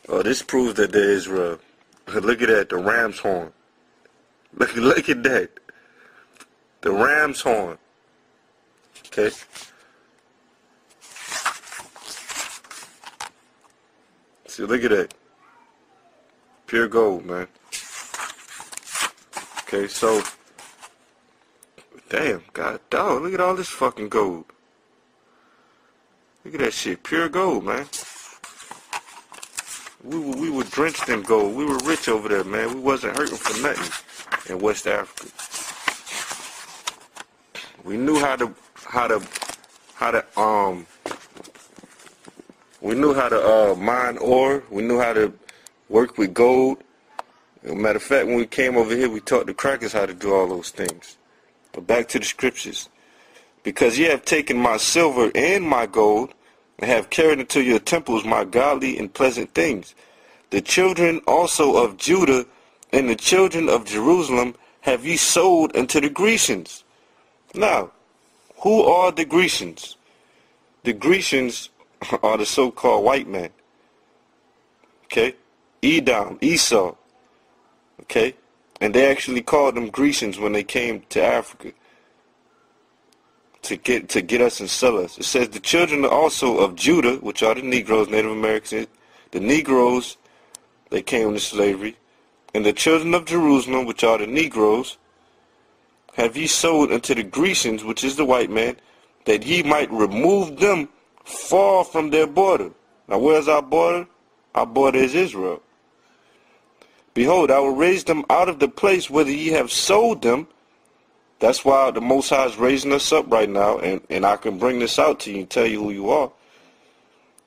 Oh, this proves that there is Israel. Look at that, the ram's horn. Look at that. The ram's horn. Okay. See, look at that. Pure gold, man. Okay, so, damn, god dog, look at all this fucking gold. Look at that shit, pure gold, man. We were drenched in gold. We were rich over there, man. We wasn't hurting for nothing in West Africa. We knew how to mine ore. We knew how to work with gold. As a matter of fact, when we came over here, we taught the crackers how to do all those things. But back to the scriptures. Because ye have taken my silver and my gold, and have carried into your temples my godly and pleasant things. The children also of Judah and the children of Jerusalem have ye sold unto the Grecians. Now, who are the Grecians? The Grecians are the so-called white man. Okay? Edom, Esau. Okay? And they actually called them Grecians when they came to Africa to get us and sell us. It says the children also of Judah, which are the Negroes, Native Americans, the Negroes, they came into slavery, and the children of Jerusalem, which are the Negroes, have ye sold unto the Grecians, which is the white man, that ye might remove them far from their border. Now where's our border? Our border is Israel. Behold, I will raise them out of the place whither ye have sold them. That's why the Most High is raising us up right now, and I can bring this out to you and tell you who you are.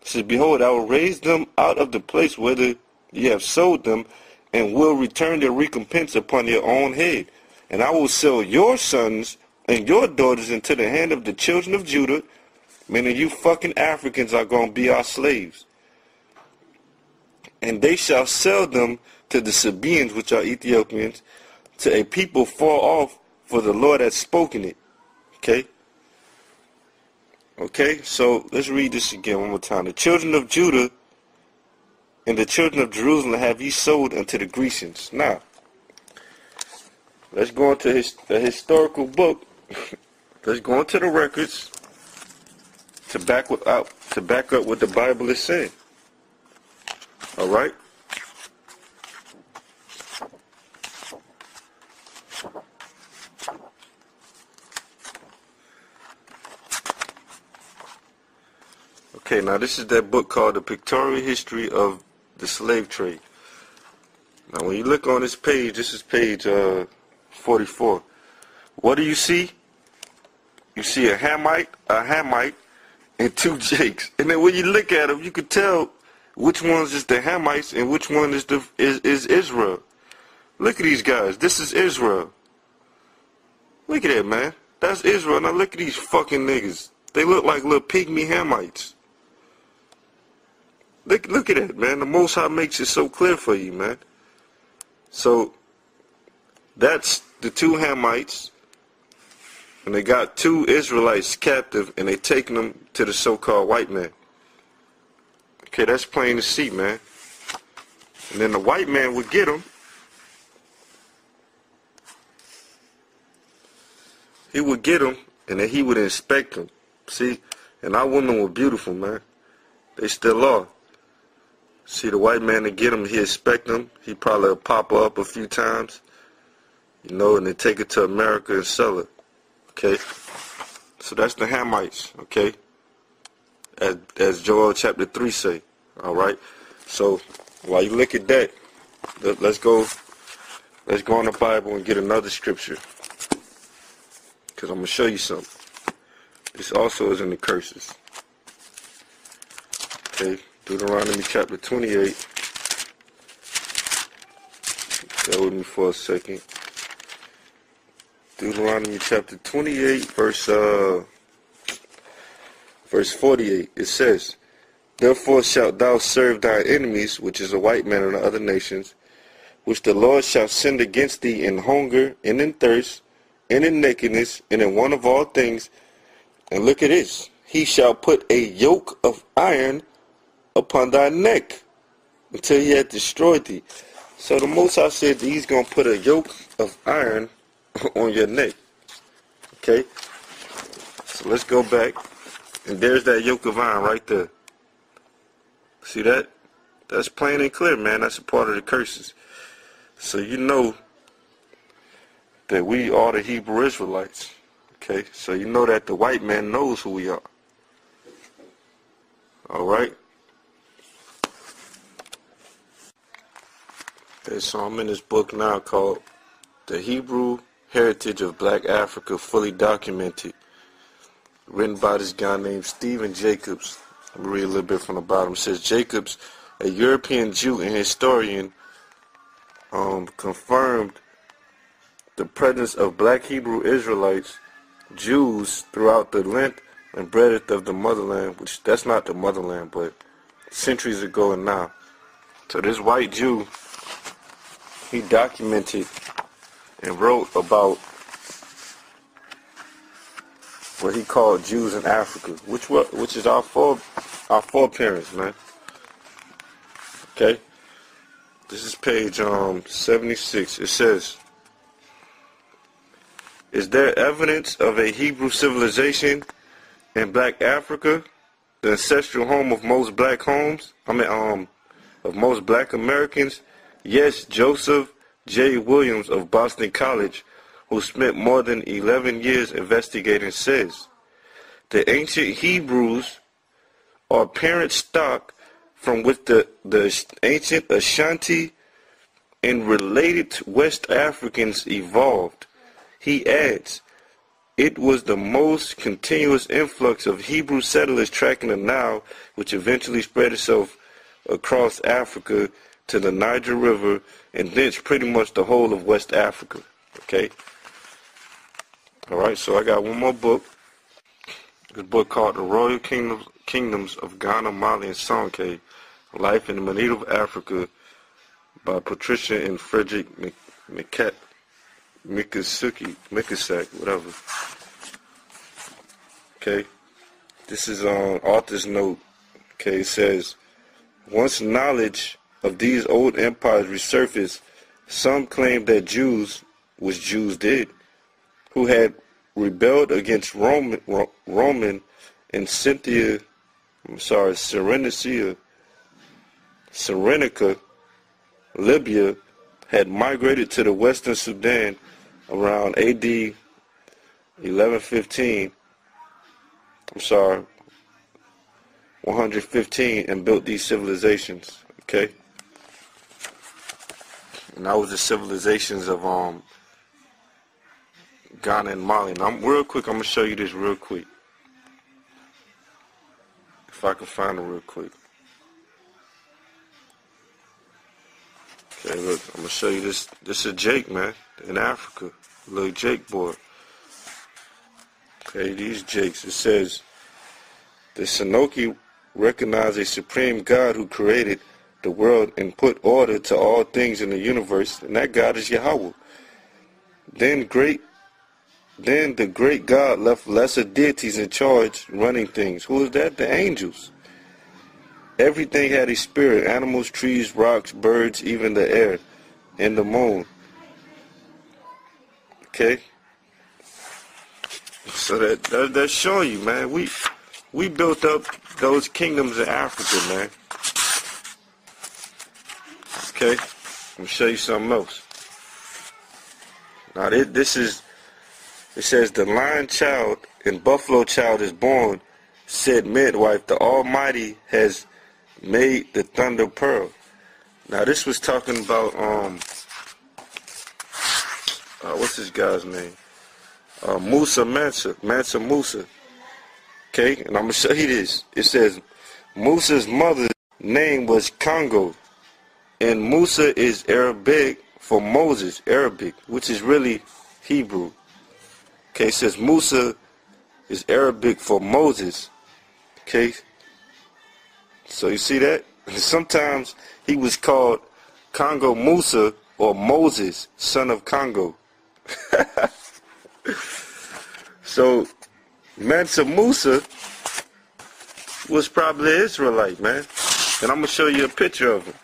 It says, behold, I will raise them out of the place whither ye have sold them, and will return their recompense upon their own head. And I will sell your sons and your daughters into the hand of the children of Judah, meaning you fucking Africans are going to be our slaves. And they shall sell them to the Sabaeans, which are Ethiopians, to a people far off, for the Lord has spoken it. Okay? Okay, so let's read this again one more time. The children of Judah and the children of Jerusalem have ye sold unto the Grecians. Now, let's go into the historical book. Let's go into the records to back up what the Bible is saying. All right? Okay, now this is that book called The Pictorial History of the Slave Trade. Now when you look on this page, this is page 44. What do you see? You see a Hamite, and two Jakes. And then when you look at them, you can tell which one's is the Hamites and which one is Israel. Look at these guys. This is Israel. Look at that, man. That's Israel. Now look at these fucking niggas. They look like little pygmy Hamites. Look at that, man. The Most High makes it so clear for you, man. So, that's the two Hamites. And they got two Israelites captive, and they taking them to the so-called white man. Okay, that's plain to see, man. And then the white man would get them. He would get them, and then he would inspect them. See? And our women were beautiful, man. They still are. See, the white man to get him, he inspect them. He probably pop her up a few times, you know, and then take it to America and sell it. Okay? So that's the Hamites, okay? As Joel chapter 3 say. Alright? So while you look at that, let's go in the Bible and get another scripture. Because I'm going to show you something. This also is in the curses. Okay? Deuteronomy chapter 28. Bear with me for a second. Deuteronomy chapter 28, verse 48. It says, therefore shalt thou serve thine enemies, which is a white man and the other nations, which the Lord shall send against thee in hunger, and in thirst, and in nakedness, and in want of all things. And look at this. He shall put a yoke of iron upon thy neck. until he had destroyed thee. So the Most High said that he's going to put a yoke of iron on your neck. Okay? So let's go back. And there's that yoke of iron right there. See that? That's plain and clear, man. That's a part of the curses. So you know that we are the Hebrew Israelites. Okay? So you know that the white man knows who we are. Alright? Okay, so I'm in this book now called The Hebrew Heritage of Black Africa Fully Documented, written by this guy named Stephen Jacobs. Let me read a little bit from the bottom. It says, Jacobs, a European Jew and historian, confirmed the presence of black Hebrew Israelites, Jews, throughout the length and breadth of the motherland, which that's not the motherland, but centuries ago and now. So this white Jew, he documented and wrote about what he called Jews in Africa, which is our foreparents, man. Okay, this is page 76. It says, is there evidence of a Hebrew civilization in Black Africa, the ancestral home of most black homes? Of most black Americans? Yes, Joseph J. Williams of Boston College, who spent more than 11 years investigating, says the ancient Hebrews are parent stock from which the ancient Ashanti and related West Africans evolved. He adds, it was the most continuous influx of Hebrew settlers tracking the Nile, which eventually spread itself across Africa to the Niger River, and thence pretty much the whole of West Africa. Okay? Alright, so I got one more book. This book called The Royal Kingdoms of Ghana, Mali, and Songhai, Life in the Medieval Africa, by Patricia and Frederick Mikasak, whatever. Okay? This is on author's note. Okay, it says, once knowledge of these old empires resurfaced, some claimed that Jews, which Jews did, who had rebelled against Roman and Cyrenica, Libya, had migrated to the western Sudan around AD 115, and built these civilizations. Okay? And that was the civilizations of Ghana and Mali. Now, real quick, I'm going to show you this real quick. If I can find it real quick. Okay, look, I'm going to show you this. This is Jake, man, in Africa. Little Jake boy. Okay, these Jakes. It says, the Sanoki recognize a supreme God who created the world and put order to all things in the universe, and that God is Yahweh. Then the great God left lesser deities in charge running things. Who is that? The angels. Everything had a spirit: animals, trees, rocks, birds, even the air and the moon. Okay? So that's showing you, man. We built up those kingdoms in Africa, man. Okay? Let me show you something else. Now this is, it says, the lion child and buffalo child is born, said midwife, the Almighty has made the thunder pearl. Now this was talking about what's this guy's name? Mansa Musa. Okay, and I'm gonna show you this. It says Musa's mother's name was Congo, and Musa is Arabic for Moses, Arabic, which is really Hebrew. Okay, it says Musa is Arabic for Moses. Okay, so you see that? Sometimes he was called Congo Musa or Moses, son of Congo. So Mansa Musa was probably an Israelite, man. And I'm going to show you a picture of him.